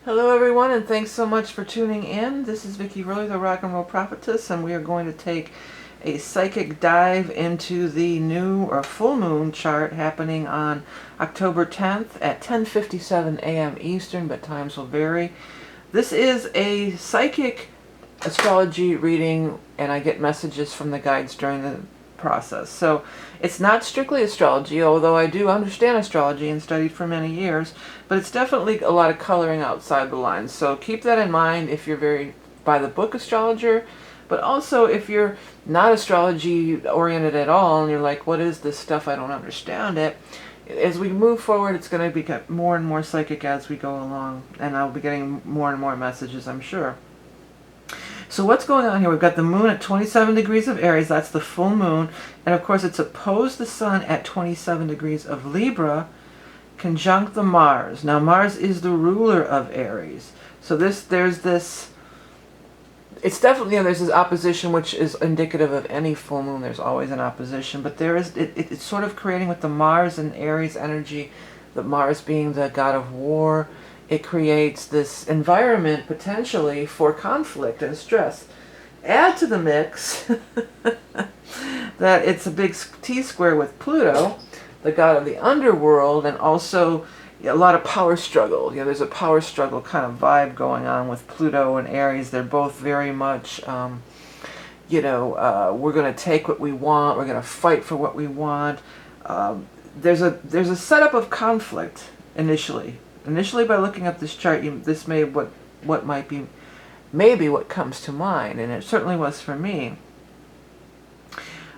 Hello everyone, and thanks so much for tuning in. This is Vickieverlie, the Rock and Roll Prophetess, and we are going to take a psychic dive into the new or full moon chart happening on October 10th at 10:57 a.m. Eastern, but times will vary. This is a psychic astrology reading, and I get messages from the guides during the process. So it's not strictly astrology, although I do understand astrology and studied for many years, but it's definitely a lot of coloring outside the lines. So keep that in mind if you're very by the book astrologer, but also if you're not astrology oriented at all and you're like, what is this stuff? I don't understand it. As we move forward, it's going to become more and more psychic as we go along, and I'll be getting more and more messages, I'm sure. So what's going on here? We've got the moon at 27 degrees of Aries, that's the full moon, and of course it's opposed the sun at 27 degrees of Libra, conjunct the Mars. Now Mars is the ruler of Aries. So there's this, it's definitely, there's this opposition which is indicative of any full moon. There's always an opposition, but there is, it's sort of creating with the Mars and Aries energy, the Mars being the god of war. It creates this environment potentially for conflict and stress. Add to the mix that it's a big T-square with Pluto, the god of the underworld, and also a lot of power struggle. You know, there's a power struggle kind of vibe going on with Pluto and Aries. They're both very much, we're going to take what we want. We're going to fight for what we want. There's a setup of conflict initially. Initially, by looking at this chart, this may what might be maybe what comes to mind, and it certainly was for me.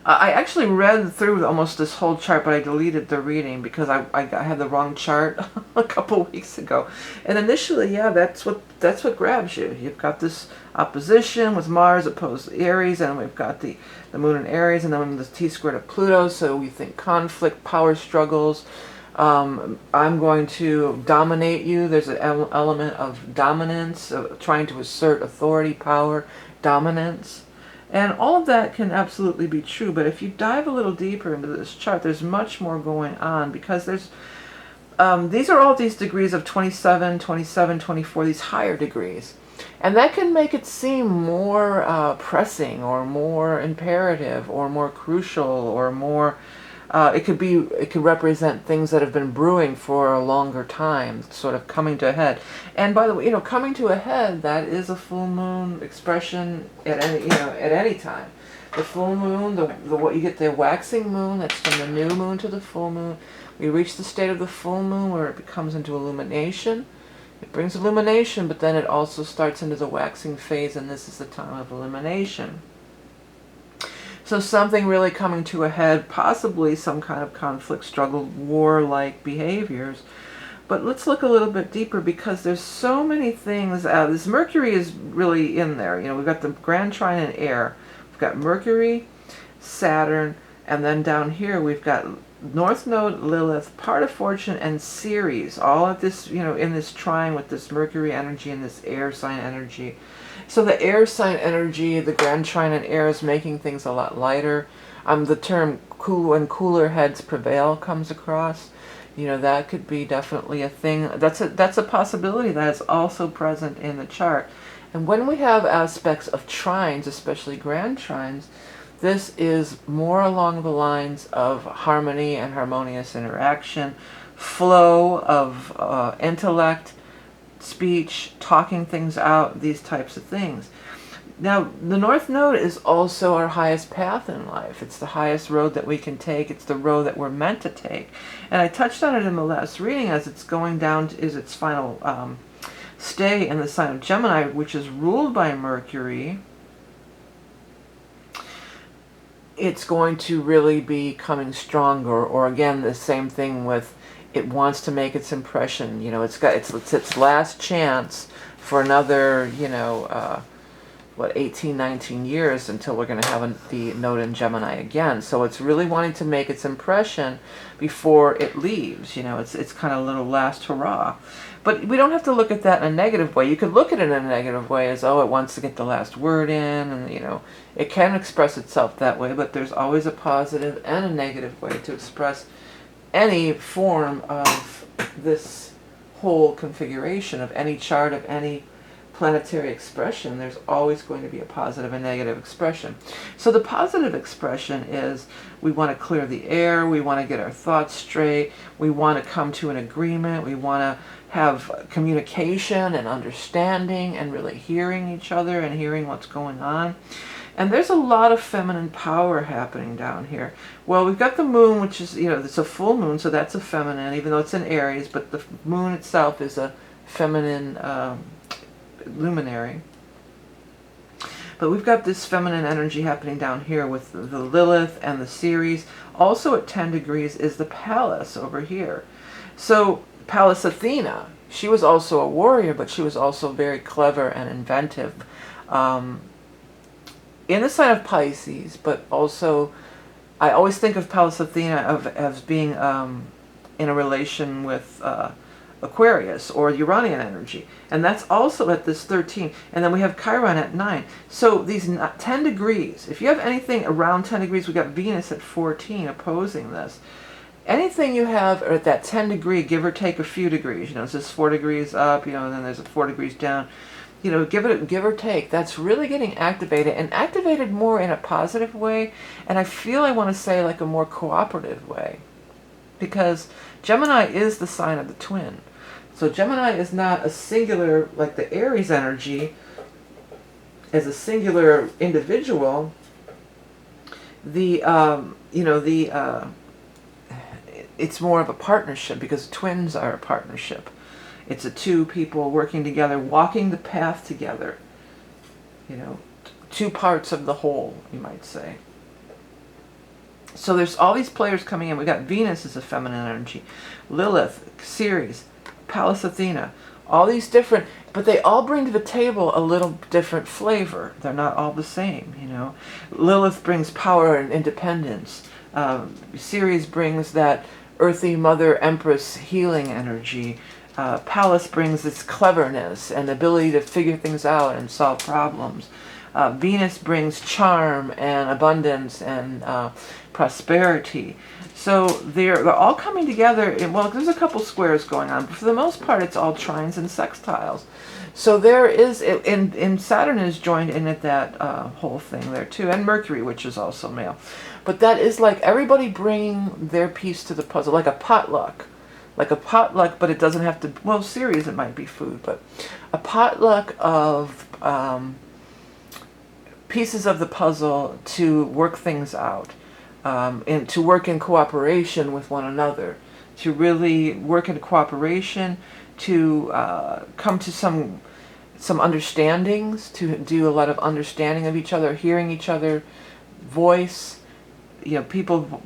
I actually read through almost this whole chart, but I deleted the reading because I had the wrong chart a couple weeks ago. And initially, yeah, that's what grabs you. You've got this opposition with Mars opposed to Aries, and we've got the moon in Aries, and then the T-squared of Pluto. So we think conflict, power struggles. I'm going to dominate you. There's an element of dominance, of trying to assert authority, power, dominance. And all of that can absolutely be true. But if you dive a little deeper into this chart, there's much more going on, because there's these are all these degrees of 27, 27, 24, these higher degrees. And that can make it seem more pressing or more imperative or more crucial or more... it could represent things that have been brewing for a longer time, sort of coming to a head. And by the way, coming to a head, that is a full moon expression at any time. The full moon, what you get the waxing moon, that's from the new moon to the full moon. We reach the state of the full moon where it becomes into illumination. It brings illumination, but then it also starts into the waxing phase, and this is the time of illumination. So something really coming to a head, possibly some kind of conflict, struggle, war-like behaviors. But let's look a little bit deeper, because there's so many things. This Mercury is really in there. We've got the Grand Trine in air. We've got Mercury, Saturn, and then down here we've got North Node, Lilith, part of Fortune, and Ceres, all at this, in this trine with this Mercury energy and this air sign energy. So the air sign energy, the Grand Trine in air, is making things a lot lighter. The term cool and cooler heads prevail comes across. That could be definitely a thing. That's a possibility that is also present in the chart. And when we have aspects of trines, especially grand trines, this is more along the lines of harmony and harmonious interaction, flow of intellect, speech, talking things out, these types of things. Now, the North Node is also our highest path in life. It's the highest road that we can take. It's the road that we're meant to take. And I touched on it in the last reading, as it's going down to its final stay in the sign of Gemini, which is ruled by Mercury. It's going to really be coming stronger, or again, the same thing with it wants to make its impression. It's got its last chance for another, 18, 19 years until we're going to have the node in Gemini again. So it's really wanting to make its impression before it leaves. It's kind of a little last hurrah. But we don't have to look at that in a negative way. You could look at it in a negative way as, oh, it wants to get the last word in, and it can express itself that way, but there's always a positive and a negative way to express any form of this whole configuration of any chart of any planetary expression, there's always going to be a positive and negative expression. So the positive expression is we want to clear the air, we want to get our thoughts straight, we want to come to an agreement, we want to have communication and understanding and really hearing each other and hearing what's going on. And there's a lot of feminine power happening down here. Well, we've got the moon, which is, it's a full moon, so that's a feminine, even though it's in Aries, but the moon itself is a feminine luminary. But we've got this feminine energy happening down here with the Lilith and the Ceres. Also at 10 degrees is the Pallas over here. So Pallas Athena, she was also a warrior, but she was also very clever and inventive. In the sign of Pisces, but also I always think of Pallas Athena as being in a relation with Aquarius or Uranian energy. And that's also at this 13. And then we have Chiron at 9. So these 10 degrees, if you have anything around 10 degrees, we've got Venus at 14 opposing this. Anything you have at that 10 degree, give or take a few degrees, it's just 4 degrees up, and then there's 4 degrees down. Give or take, that's really getting activated, and activated more in a positive way, and I feel I want to say like a more cooperative way, because Gemini is the sign of the twin. So Gemini is not a singular, like the Aries energy, as a singular individual. It's more of a partnership, because twins are a partnership. It's a two people working together, walking the path together. Two parts of the whole, you might say. So there's all these players coming in. We got Venus as a feminine energy, Lilith, Ceres, Pallas Athena, all these different, but they all bring to the table a little different flavor. They're not all the same, Lilith brings power and independence. Ceres brings that earthy mother empress healing energy. Pallas brings this cleverness and ability to figure things out and solve problems. Venus brings charm and abundance and prosperity. So they're all coming together. Well, there's a couple squares going on, but for the most part, it's all trines and sextiles. So there is, and Saturn is joined in at that whole thing there too, and Mercury, which is also male. But that is like everybody bringing their piece to the puzzle, like a potluck. But it doesn't have to, well, Ceres, it might be food, but a potluck of pieces of the puzzle to work things out, and to work in cooperation with one another, to really work in cooperation, to come to some understandings, to do a lot of understanding of each other, hearing each other, voice, people,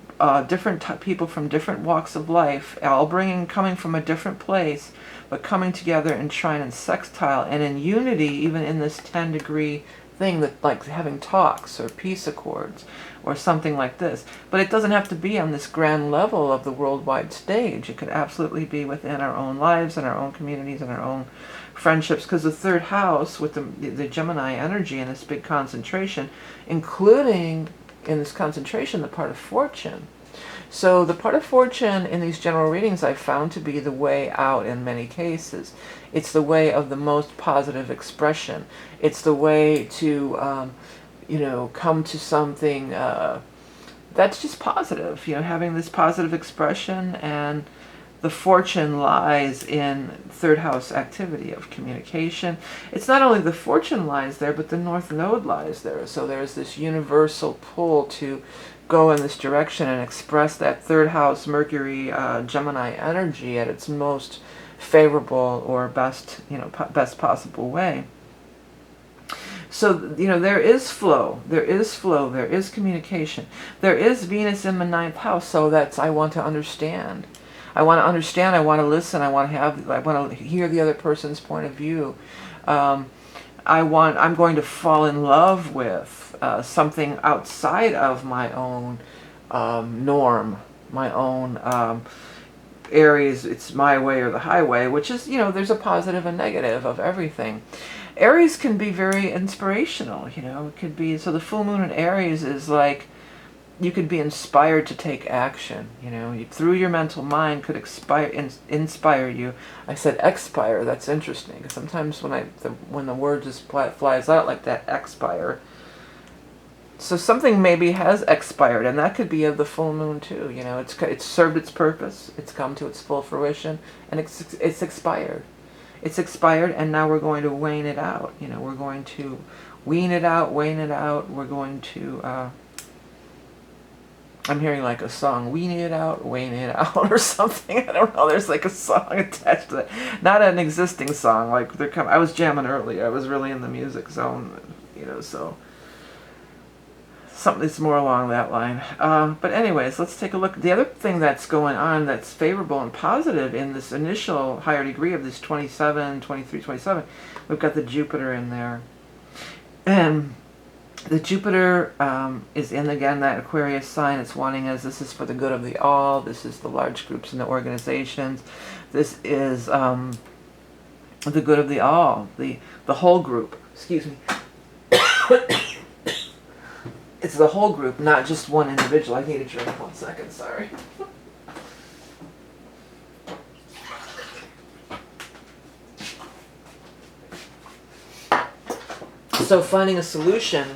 different people from different walks of life, all coming from a different place, but coming together in trine and sextile and in unity, even in this 10 degree thing, that like having talks or peace accords or something like this. But it doesn't have to be on this grand level of the worldwide stage. It could absolutely be within our own lives and our own communities and our own friendships, because the third house with the Gemini energy and this big concentration, including in this concentration the part of fortune. So the part of fortune in these general readings I've found to be the way out in many cases. It's the way of the most positive expression. It's the way to, come to something that's just positive, having this positive expression, and the fortune lies in third house activity of communication. It's not only the fortune lies there, but the North Node lies there. So there's this universal pull to go in this direction and express that third house Mercury Gemini energy at its most favorable or best, best possible way. So, there is flow, there is communication. There is Venus in the 9th house, so that's, I want to understand. I want to listen, I want to hear the other person's point of view. I'm going to fall in love with something outside of my own norm, my own Aries, it's my way or the highway, which is, there's a positive and negative of everything. Aries can be very inspirational, it could be, so the full moon in Aries is like, you could be inspired to take action. You know, through your mental mind could inspire you. I said expire. That's interesting, because sometimes when the word just flies out like that, expire. So something maybe has expired, and that could be of the full moon too. You know, it's served its purpose. It's come to its full fruition, and it's expired. It's expired, and now we're going to wane it out. You know, we're going to wean it out, wane it out. We're going to. I'm hearing like a song, wean it out, wane it out, or something. I don't know. There's like a song attached to that. Not an existing song. Like I was jamming early. I was really in the music zone. You know, so. Something that's more along that line. But anyways, let's take a look. The other thing that's going on that's favorable and positive in this initial higher degree of this 27, 23, 27, we've got the Jupiter in there. And the Jupiter is in, again, that Aquarius sign. It's wanting us, this is for the good of the all. This is the large groups and the organizations. This is the good of the all, the whole group. Excuse me. It's the whole group, not just one individual. I need a drink. 1 second, sorry. So finding a solution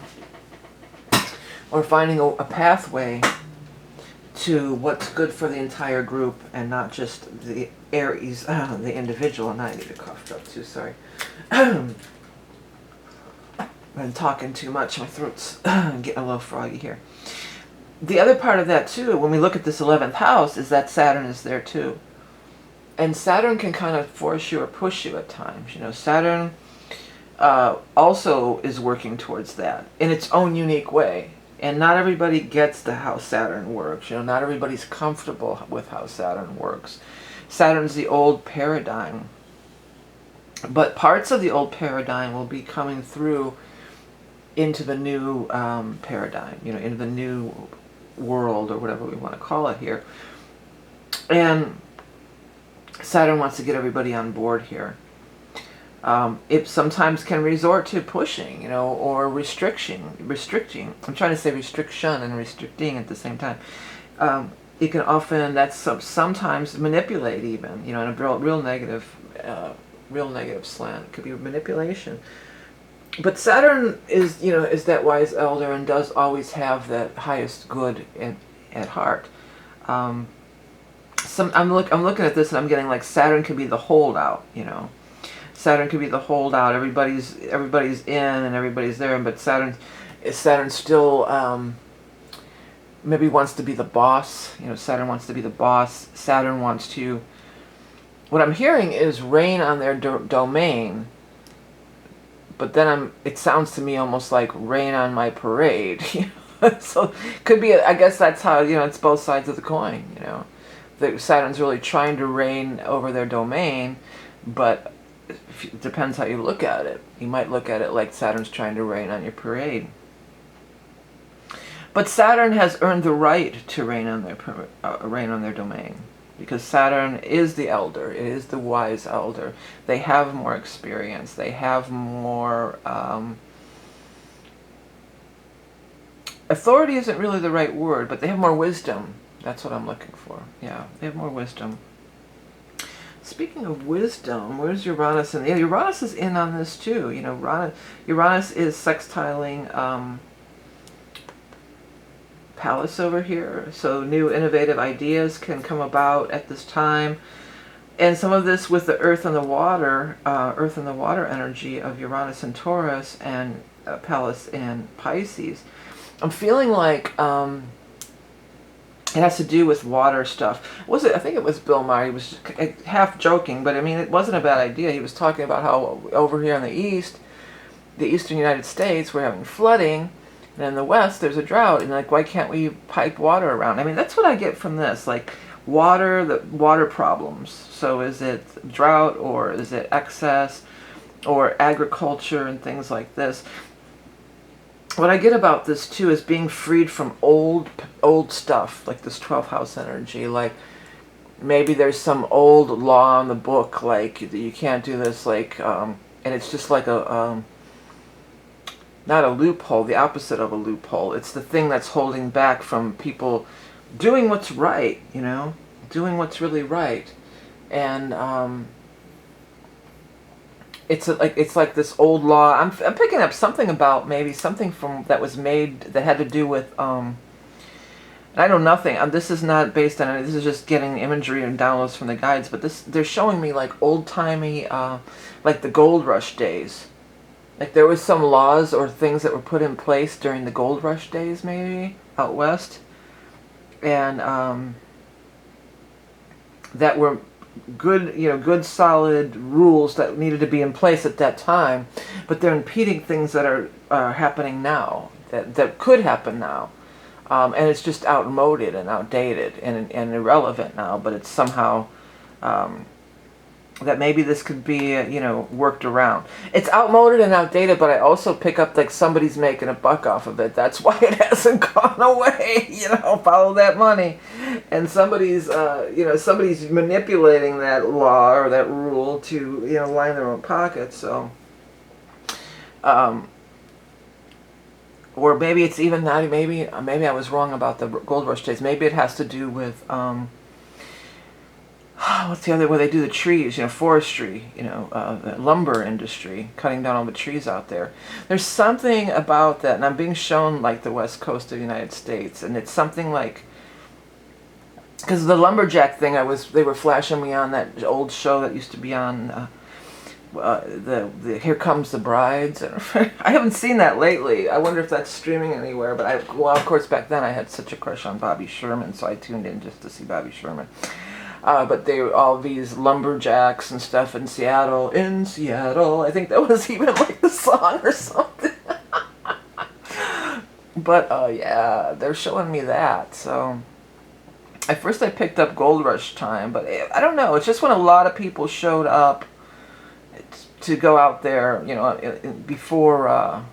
or finding a pathway to what's good for the entire group and not just the ARIES, the individual. And I need to cough up too, sorry. I'm talking too much. My throat's getting a little froggy here. The other part of that too, when we look at this 11th house, is that Saturn is there too. And Saturn can kind of force you or push you at times. You know, Saturn also is working towards that in its own unique way. And not everybody gets how Saturn works. You know, not everybody's comfortable with how Saturn works. Saturn's the old paradigm. But parts of the old paradigm will be coming through into the new paradigm, you know, into the new world, or whatever we want to call it here. And Saturn wants to get everybody on board here. It sometimes can resort to pushing, you know, or restricting. I'm trying to say restriction and restricting at the same time. It can often, sometimes manipulate even, you know, in a real negative slant. It could be manipulation. But Saturn is, you know, is that wise elder and does always have that highest good at heart. I'm looking at this and I'm getting like Saturn could be the holdout, you know. Saturn could be the holdout. Everybody's in and everybody's there, but Saturn still maybe wants to be the boss. You know, Saturn wants to be the boss. Saturn wants to. What I'm hearing is reign on their domain. But then it sounds to me almost like rain on my parade. You know? So could be, I guess that's how, you know, it's both sides of the coin, you know. That Saturn's really trying to reign over their domain, but it depends how you look at it. You might look at it like Saturn's trying to rain on your parade. But Saturn has earned the right to reign on their domain. Because Saturn is the elder, it is the wise elder. They have more experience, they have more... authority isn't really the right word, but they have more wisdom. That's what I'm looking for. Yeah, they have more wisdom. Speaking of wisdom, where's Uranus? And yeah, Uranus is in on this too. You know, Uranus is sextiling Palace over here, so new innovative ideas can come about at this time, and some of this with the earth and the water energy of Uranus and Taurus, and Palace and Pisces. I'm feeling like it has to do with water stuff. I think it was Bill Maher. He was half joking, but I mean, it wasn't a bad idea. He was talking about how over here in the eastern United States, we're having flooding. And in the West, there's a drought, and like, why can't we pipe water around? I mean, that's what I get from this, like the water problems. So is it drought, or is it excess, or agriculture and things like this? What I get about this too is being freed from old stuff, like this 12th house energy. Like maybe there's some old law in the book, like you can't do this, like, and it's just like not a loophole, the opposite of a loophole. It's the thing that's holding back from people doing what's right, you know, doing what's really right. And it's like this old law. I'm picking up something about maybe something from that was made that had to do with I know nothing. This is not based on it. This is just getting imagery and downloads from the guides. But they're showing me like old-timey, like the gold rush days. Like there was some laws or things that were put in place during the gold rush days, maybe out west, and that were good, you know, good solid rules that needed to be in place at that time. But they're impeding things that are happening now, that could happen now. And it's just outmoded and outdated and irrelevant now, but it's somehow that maybe this could be, you know, worked around. It's outmoded and outdated, but I also pick up like somebody's making a buck off of it. That's why it hasn't gone away, you know, follow that money. And somebody's, you know, somebody's manipulating that law or that rule to, you know, line their own pockets, so... or maybe it's even not, maybe I was wrong about the gold rush days. Maybe it has to do with, what's the other, where they do the trees, you know, forestry, you know, the lumber industry, cutting down all the trees out there. There's something about that, and I'm being shown like the west coast of the United States, and it's something like, because the lumberjack thing, they were flashing me on that old show that used to be on, the Here Comes the Brides. I haven't seen that lately. I wonder if that's streaming anywhere. But well, of course, back then I had such a crush on Bobby Sherman, so I tuned in just to see Bobby Sherman. But they were all these lumberjacks and stuff in Seattle. In Seattle, I think that was even like the song or something. But yeah, they're showing me that. So at first I picked up Gold Rush time, but I don't know. It's just when a lot of people showed up to go out there, you know, before,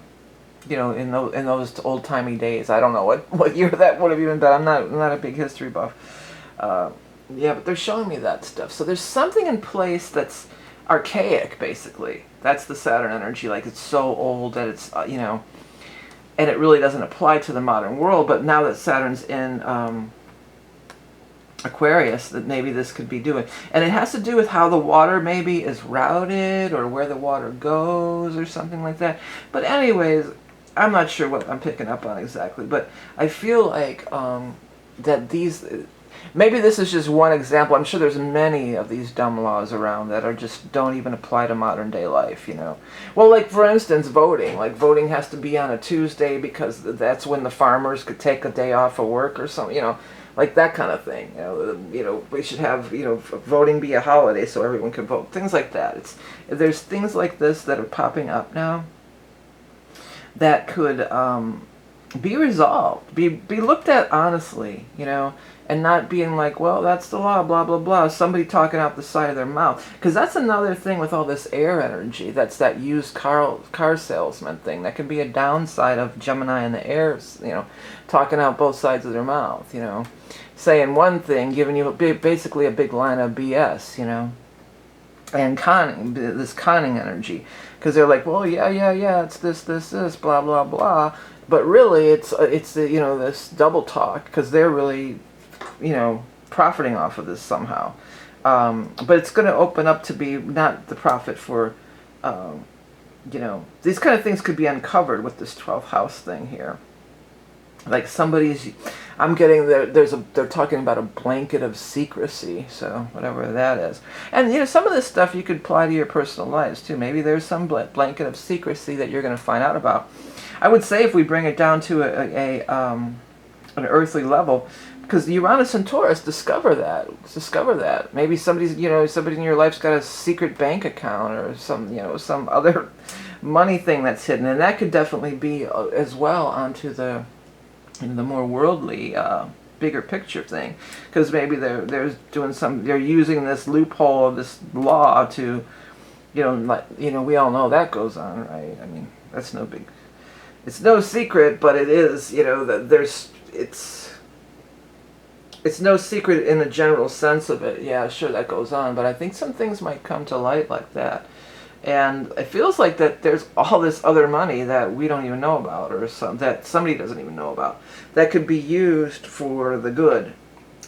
you know, in those old-timey days. I don't know what year that would have even been. I'm not a big history buff. Yeah, but they're showing me that stuff. So there's something in place that's archaic, basically. That's the Saturn energy. Like, it's so old that it's, you know, and it really doesn't apply to the modern world. But now that Saturn's in Aquarius, that maybe this could be doing. And it has to do with how the water maybe is routed or where the water goes or something like that. But anyways, I'm not sure what I'm picking up on exactly, but I feel like that these, maybe this is just one example. I'm sure there's many of these dumb laws around that are just don't even apply to modern day life, you know. Well, like for instance, voting. Like voting has to be on a Tuesday because that's when the farmers could take a day off of work or something, you know. Like that kind of thing, you know, we should have, you know, voting be a holiday so everyone can vote. Things like that. There's things like this that are popping up now that could be resolved, be looked at honestly, you know, and not being like, well, that's the law, blah, blah, blah, somebody talking out the side of their mouth. Because that's another thing with all this air energy, that's that used car salesman thing. That could be a downside of Gemini in the air, you know, talking out both sides of their mouth, you know, saying one thing, giving you basically a big line of BS, you know, and this conning energy. Because they're like, well, yeah, it's this, blah, blah, blah. But really, it's the, you know, this double talk, because they're really, you know, profiting off of this somehow. But it's going to open up to be not the profit for, you know, these kind of things could be uncovered with this 12th house thing here. Like I'm getting they're talking about a blanket of secrecy, so whatever that is. And you know, some of this stuff you could apply to your personal lives too. Maybe there's some blanket of secrecy that you're going to find out about. I would say if we bring it down to an earthly level, because Uranus and Taurus discover that. Maybe somebody in your life's got a secret bank account or some other money thing that's hidden, and that could definitely be as well onto the more worldly, bigger picture thing, because maybe they're using this loophole of this law to, we all know that goes on, right? I mean, it's no secret, but it is, that it's no secret in the general sense of it. Yeah, sure, that goes on, but I think some things might come to light like that, And it feels like that there's all this other money that we don't even know about, or that somebody doesn't even know about, that could be used for the good.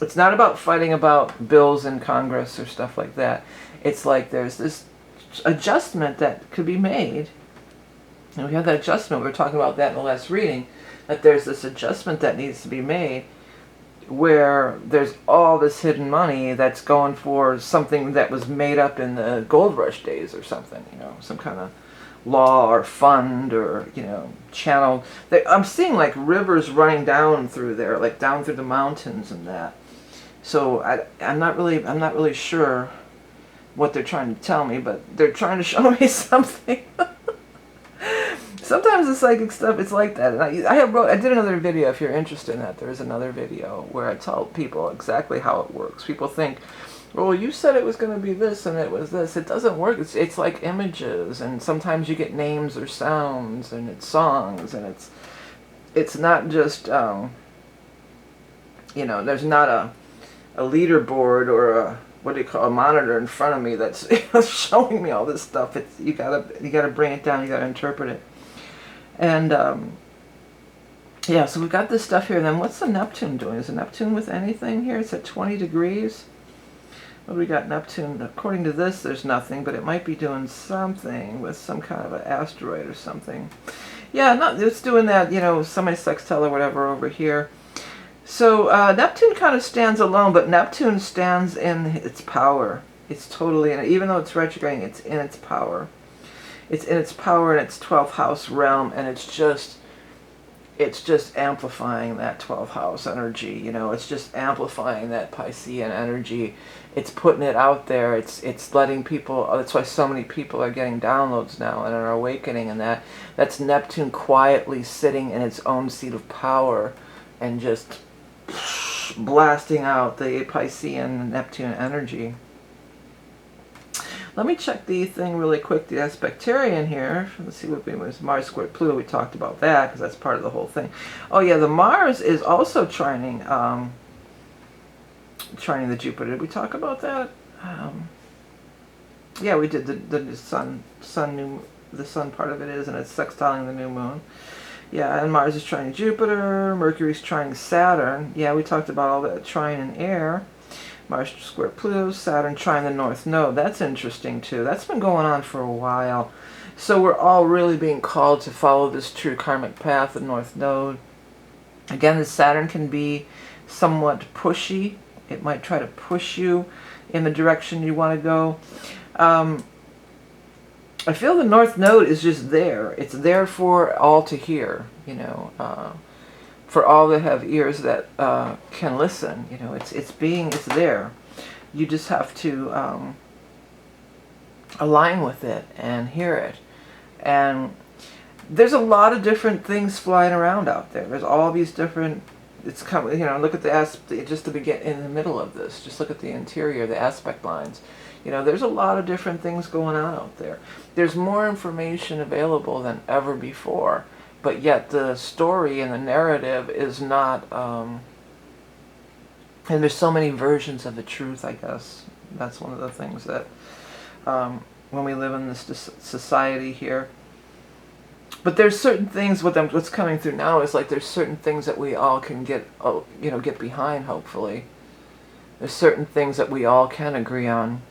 It's not about fighting about bills in Congress or stuff like that. It's like there's this adjustment that could be made. And we have that adjustment. We were talking about that in the last reading, that there's this adjustment that needs to be made where there's all this hidden money that's going for something that was made up in the gold rush days or something, you know, some kind of law or fund or, you know, channel. I'm seeing like rivers running down through there, like down through the mountains and that. So I'm not really sure what they're trying to tell me, but they're trying to show me something. Sometimes the psychic stuff, it's like that. And I did another video, if you're interested in that. There is another video where I tell people exactly how it works. People think, well, you said it was going to be this and it was this. It doesn't work. It's like images, and sometimes you get names or sounds, and it's songs, and it's not just, you know, there's not a leaderboard or a, what do you call, a monitor in front of me that's showing me all this stuff. You gotta bring it down. You gotta interpret it. And yeah, so we've got this stuff here. And then what's the Neptune doing? Is the Neptune with anything here? It's at 20 degrees. What do we got? Neptune, according to this, there's nothing, but it might be doing something with some kind of an asteroid or something. Yeah, no, it's doing that, you know, semi-sextile or whatever over here. So Neptune kind of stands alone, but Neptune stands in its power. It's totally in it. Even though it's retrograding, it's in its power. It's in its power in its 12th house realm, and it's just amplifying that 12th house energy. You know, it's just amplifying that Piscean energy. It's putting it out there. It's letting people. That's why so many people are getting downloads now and are awakening. And that's Neptune quietly sitting in its own seat of power, and just blasting out the Piscean Neptune energy. Let me check the thing really quick, the aspectarian here. Let's see what was Mars squared Pluto. We talked about that because that's part of the whole thing. Oh yeah, the Mars is also trining the Jupiter. Did we talk about that? Yeah, we did. The sun part of it is, and it's sextiling the new moon. Yeah, and Mars is trining Jupiter. Mercury's trining Saturn. Yeah, we talked about all that trine in air. Mars square Pluto, Saturn trine the North Node. That's interesting too. That's been going on for a while. So we're all really being called to follow this true karmic path, the North Node. Again, the Saturn can be somewhat pushy. It might try to push you in the direction you want to go. I feel the North Node is just there. It's there for all to hear, you know. For all that have ears that can listen, you know, it's there. You just have to align with it and hear it. And there's a lot of different things flying around out there. There's all these different. It's coming. You know, look at just to begin in the middle of this. Just look at the interior, the aspect lines. You know, there's a lot of different things going on out there. There's more information available than ever before. But yet the story and the narrative is not, and there's so many versions of the truth, I guess. That's one of the things that, when we live in this society here. But there's certain things, what's coming through now is like there's certain things that we all can get behind, hopefully. There's certain things that we all can agree on,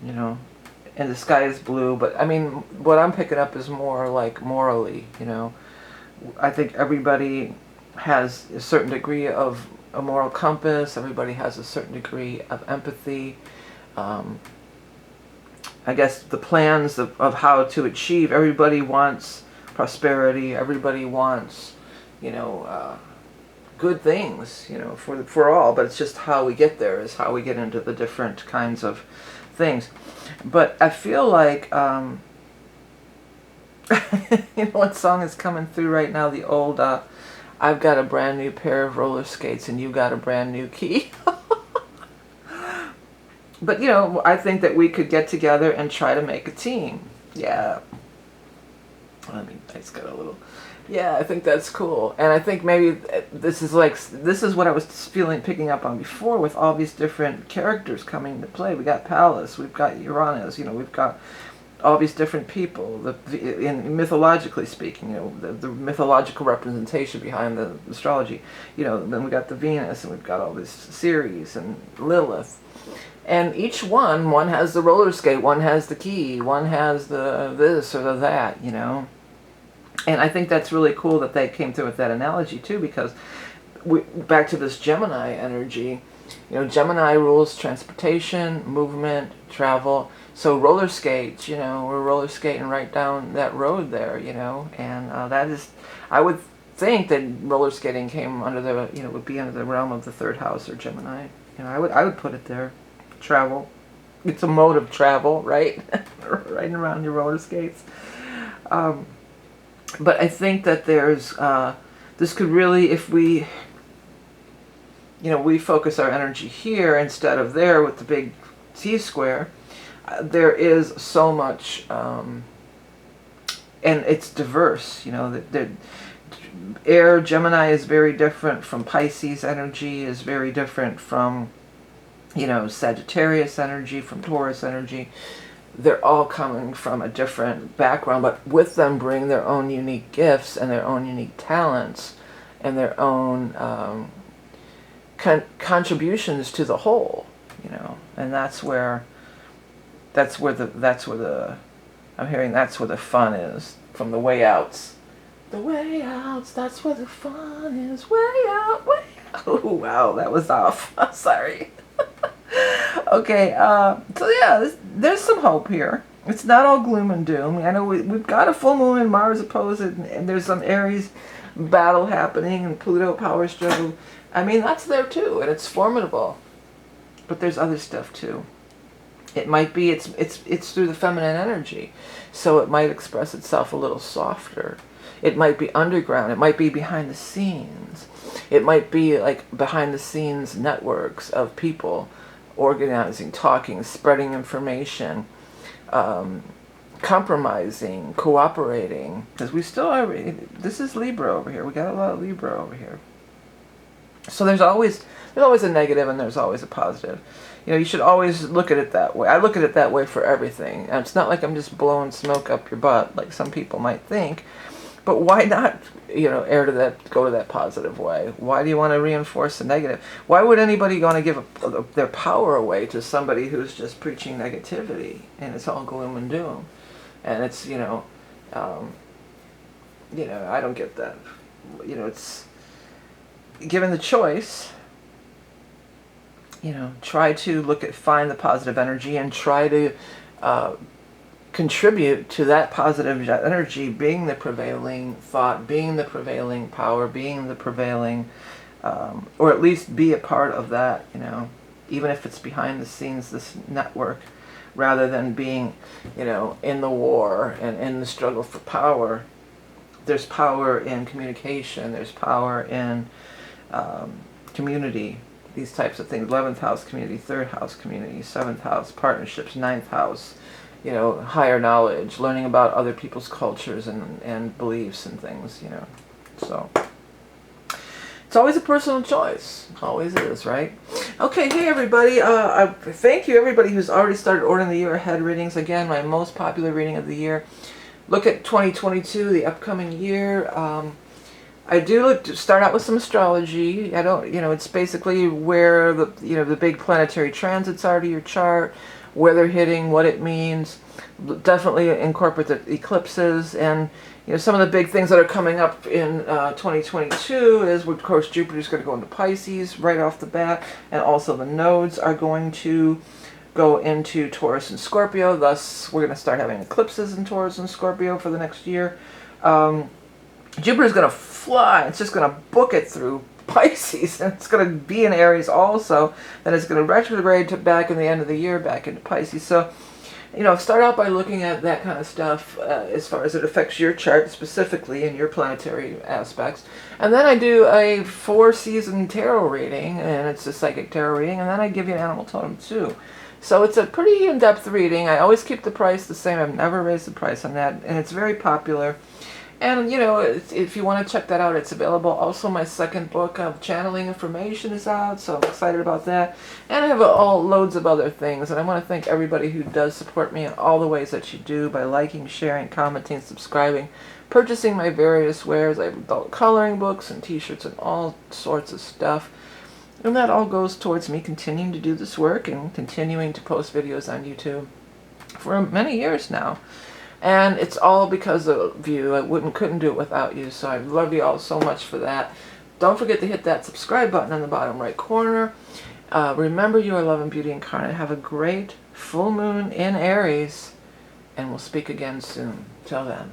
you know. And the sky is blue, but I mean, what I'm picking up is more like morally, you know. I think everybody has a certain degree of a moral compass. Everybody has a certain degree of empathy. I guess the plans of how to achieve. Everybody wants prosperity. Everybody wants, you know, good things, you know, for all. But it's just how we get there is how we get into the different kinds of things. But I feel like. You know what song is coming through right now? The old, I've got a brand new pair of roller skates and you got a brand new key. But, you know, I think that we could get together and try to make a team. Yeah. I mean, I just got a little... Yeah, I think that's cool. And I think maybe this is what I was picking up on before with all these different characters coming into play. We got Pallas, we've got Uranus, you know, we've got all these different people, in mythologically speaking, the mythological representation behind the astrology. Then we got the Venus, and we've got all this Ceres and Lilith, and each one has the roller skate, one has the key, one has the this or the that, And I think that's really cool that they came through with that analogy too, because back to this Gemini energy. Gemini rules transportation, movement, travel. So roller skates, we're roller skating right down that road there, and that is, I would think that roller skating came under the, would be under the realm of the third house or Gemini. I would put it there. Travel. It's a mode of travel, right? Riding around your roller skates. But I think that there's, this could really, if we, we focus our energy here instead of there with the big T-square, there is so much, and it's diverse, air, Gemini is very different from Pisces energy, is very different from, Sagittarius energy, from Taurus energy. They're all coming from a different background, but with them bring their own unique gifts and their own unique talents and their own contributions to the whole, and that's where the I'm hearing that's where the fun is, from the way outs. The way outs, that's where the fun is. Way out, way out. Oh, wow, that was off. Sorry. Okay, so yeah, there's some hope here. It's not all gloom and doom. I know we've got a full moon in Mars opposed, and there's some Aries battle happening, and Pluto power struggle. I mean, that's there too, and it's formidable. But there's other stuff too. It might be, it's through the feminine energy, so it might express itself a little softer. It might be underground. It might be behind the scenes. It might be like behind the scenes networks of people organizing, talking, spreading information, compromising, cooperating. Because we still are, this is Libra over here. We got a lot of Libra over here. So there's always a negative and there's always a positive. You should always look at it that way. I look at it that way for everything. And it's not like I'm just blowing smoke up your butt like some people might think. But why not, go to that positive way? Why do you want to reinforce the negative? Why would anybody want to give their power away to somebody who's just preaching negativity and it's all gloom and doom? And it's, I don't get that. It's given the choice, try to find the positive energy and try to contribute to that positive energy being the prevailing thought, being the prevailing power, being the prevailing, or at least be a part of that, even if it's behind the scenes, this network, rather than being, in the war and in the struggle for power. There's power in communication, there's power in community, these types of things. 11th house community, 3rd house community, 7th house partnerships, 9th house, higher knowledge, learning about other people's cultures and beliefs and things, So it's always a personal choice. Always is, right? Okay, hey everybody. I thank you everybody who's already started ordering the year ahead readings. Again, my most popular reading of the year. Look at 2022, the upcoming year. I do start out with some astrology. I don't, it's basically where the big planetary transits are to your chart, where they're hitting, what it means. Definitely incorporate the eclipses and some of the big things that are coming up in 2022 is, of course, Jupiter's going to go into Pisces right off the bat, and also the nodes are going to go into Taurus and Scorpio. Thus, we're going to start having eclipses in Taurus and Scorpio for the next year. Jupiter's going to fly. It's just going to book it through Pisces, and it's going to be in Aries also. Then it's going to retrograde back in the end of the year back into Pisces. So, start out by looking at that kind of stuff as far as it affects your chart specifically and your planetary aspects. And then I do a 4-season tarot reading, and it's a psychic tarot reading, and then I give you an animal totem too. So it's a pretty in-depth reading. I always keep the price the same. I've never raised the price on that, and it's very popular. And, you know, if you want to check that out, it's available. Also, my second book of channeling information is out, so I'm excited about that. And I have all loads of other things. And I want to thank everybody who does support me in all the ways that you do, by liking, sharing, commenting, subscribing, purchasing my various wares. I have adult coloring books and t-shirts and all sorts of stuff. And that all goes towards me continuing to do this work and continuing to post videos on YouTube for many years now. And it's all because of you. I couldn't do it without you. So I love you all so much for that. Don't forget to hit that subscribe button in the bottom right corner. Remember, you are love and beauty incarnate. Have a great full moon in Aries. And we'll speak again soon. Till then.